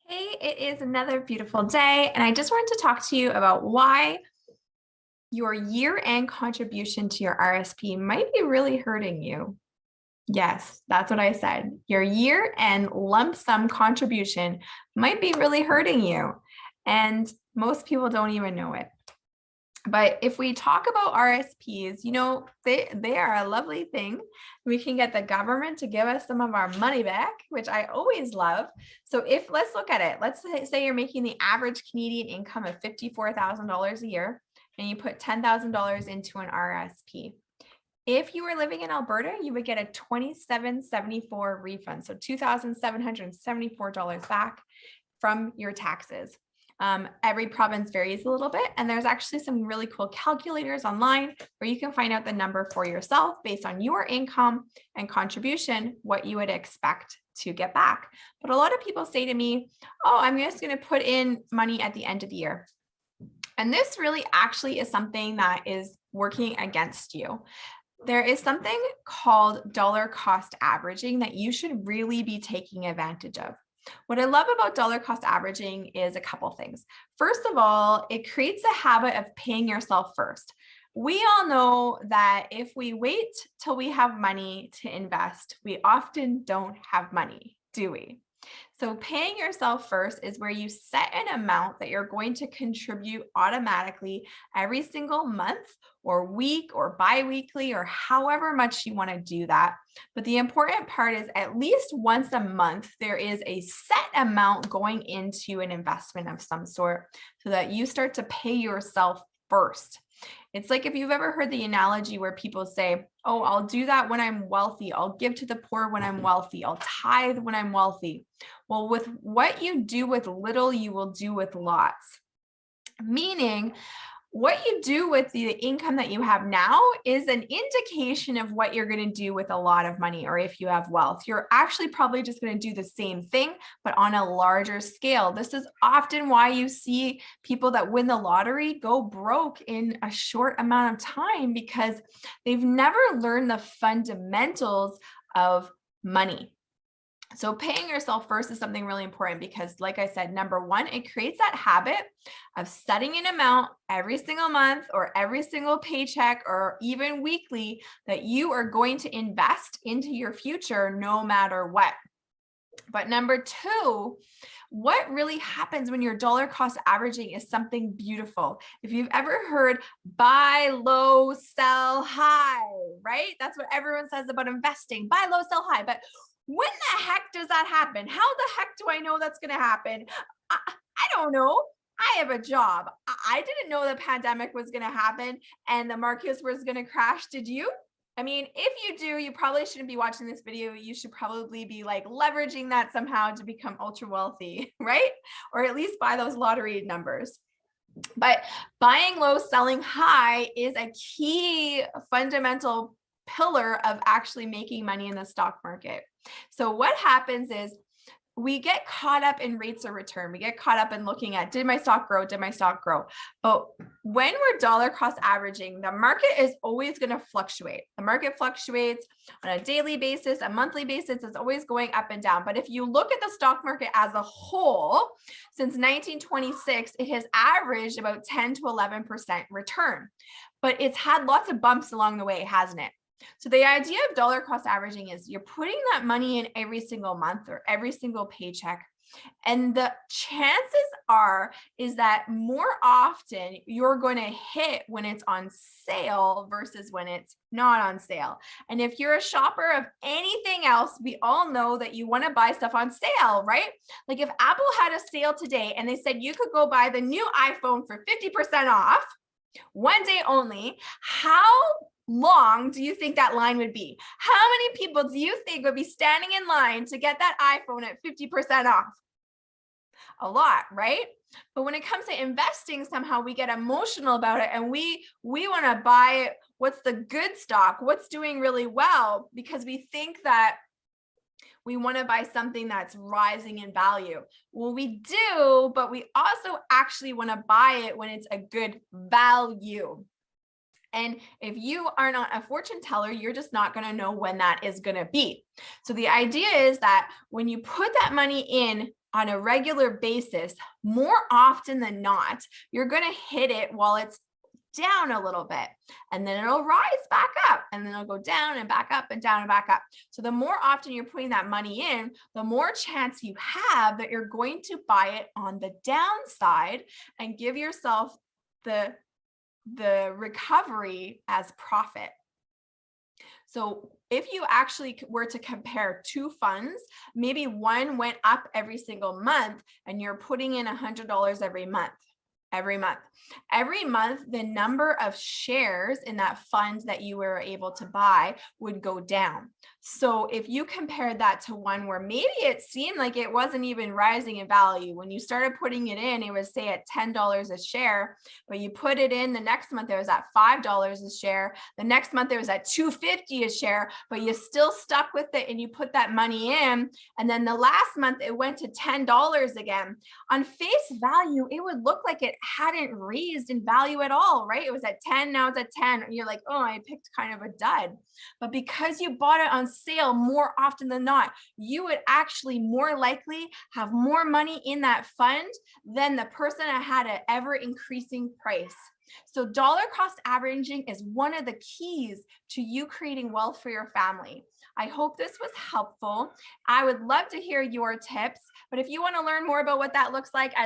Hey, it is another beautiful day, and I just wanted to talk to you about why your year-end contribution to your RSP might be really hurting you. Yes, that's what I said. Your year-end lump sum contribution might be really hurting you, and most people don't even know it. But if we talk about RSPs, they are a lovely thing. We can get the government to give us some of our money back, which I always love. So let's look at it. Let's say you're making the average Canadian income of $54,000 a year, and you put $10,000 into an RSP. If you were living in Alberta, you would get a $2,774 refund. So $2,774 back from your taxes. Every province varies a little bit, and there's actually some really cool calculators online where you can find out the number for yourself based on your income and contribution, what you would expect to get back. But a lot of people say to me, oh, I'm just going to put in money at the end of the year. And this really actually is something that is working against you. There is something called dollar cost averaging that you should really be taking advantage of. What I love about dollar cost averaging is a couple things. First of all, it creates a habit of paying yourself first. We all know that if we wait till we have money to invest, we often don't have money, do we? So paying yourself first is where you set an amount that you're going to contribute automatically every single month or week or bi-weekly or however much you want to do that. But the important part is at least once a month, there is a set amount going into an investment of some sort so that you start to pay yourself first. It's like if you've ever heard the analogy where people say, oh, I'll do that when I'm wealthy. I'll give to the poor when I'm wealthy. I'll tithe when I'm wealthy. Well, with what you do with little, you will do with lots. Meaning, what you do with the income that you have now is an indication of what you're going to do with a lot of money, or if you have wealth. You're actually probably just going to do the same thing, but on a larger scale. This is often why you see people that win the lottery go broke in a short amount of time because they've never learned the fundamentals of money. So paying yourself first is something really important because, like I said, number one, it creates that habit of setting an amount every single month or every single paycheck or even weekly that you are going to invest into your future no matter what. But number two, what really happens when you're dollar cost averaging is something beautiful. If you've ever heard buy low, sell high, right? That's what everyone says about investing, buy low, sell high. But when the heck does that happen? How the heck do I know that's going to happen? I don't know. I have a job. I didn't know the pandemic was going to happen and the markets was going to crash. Did you? I mean, if you do, you probably shouldn't be watching this video. You should probably be like leveraging that somehow to become ultra wealthy, right? Or at least buy those lottery numbers. But buying low, selling high is a key fundamental pillar of actually making money in the stock market. So what happens is we get caught up in rates of return. We get caught up in looking at, did my stock grow? Did my stock grow? But when we're dollar cost averaging, the market is always going to fluctuate. The market fluctuates on a daily basis, a monthly basis. It's always going up and down. But if you look at the stock market as a whole, since 1926, it has averaged about 10 to 11% return. But it's had lots of bumps along the way, hasn't it? So the idea of dollar cost averaging is you're putting that money in every single month or every single paycheck. And the chances is that more often you're going to hit when it's on sale versus when it's not on sale. And if you're a shopper of anything else, we all know that you want to buy stuff on sale, right? Like if Apple had a sale today and they said you could go buy the new iPhone for 50% off, one day only, how long do you think that line would be? How many people do you think would be standing in line to get that iPhone at 50% off? A lot, right? But when it comes to investing, somehow we get emotional about it and we want to buy what's the good stock, what's doing really well, because we think that we want to buy something that's rising in value. Well, we do, but we also actually want to buy it when it's a good value. And if you are not a fortune teller, you're just not going to know when that is going to be. So the idea is that when you put that money in on a regular basis, more often than not, you're going to hit it while it's down a little bit, and then it'll rise back up, and then it'll go down and back up and down and back up. So the more often you're putting that money in, the more chance you have that you're going to buy it on the downside and give yourself the recovery as profit. So if you actually were to compare two funds, maybe one went up every single month and you're putting in $100 every month. Every month, the number of shares in that fund that you were able to buy would go down. So if you compared that to one where maybe it seemed like it wasn't even rising in value, when you started putting it in, it was say at $10 a share, but you put it in the next month, it was at $5 a share. The next month it was at $2.50 a share, but you still stuck with it and you put that money in. And then the last month it went to $10 again. On face value, it would look like it hadn't raised in value at all, right? It was at 10, now it's at 10. And you're like, oh, I picked kind of a dud. But because you bought it on sale more often than not, you would actually more likely have more money in that fund than the person that had an ever increasing price. So dollar cost averaging is one of the keys to you creating wealth for your family. I hope this was helpful. I would love to hear your tips, but if you want to learn more about what that looks like, I'd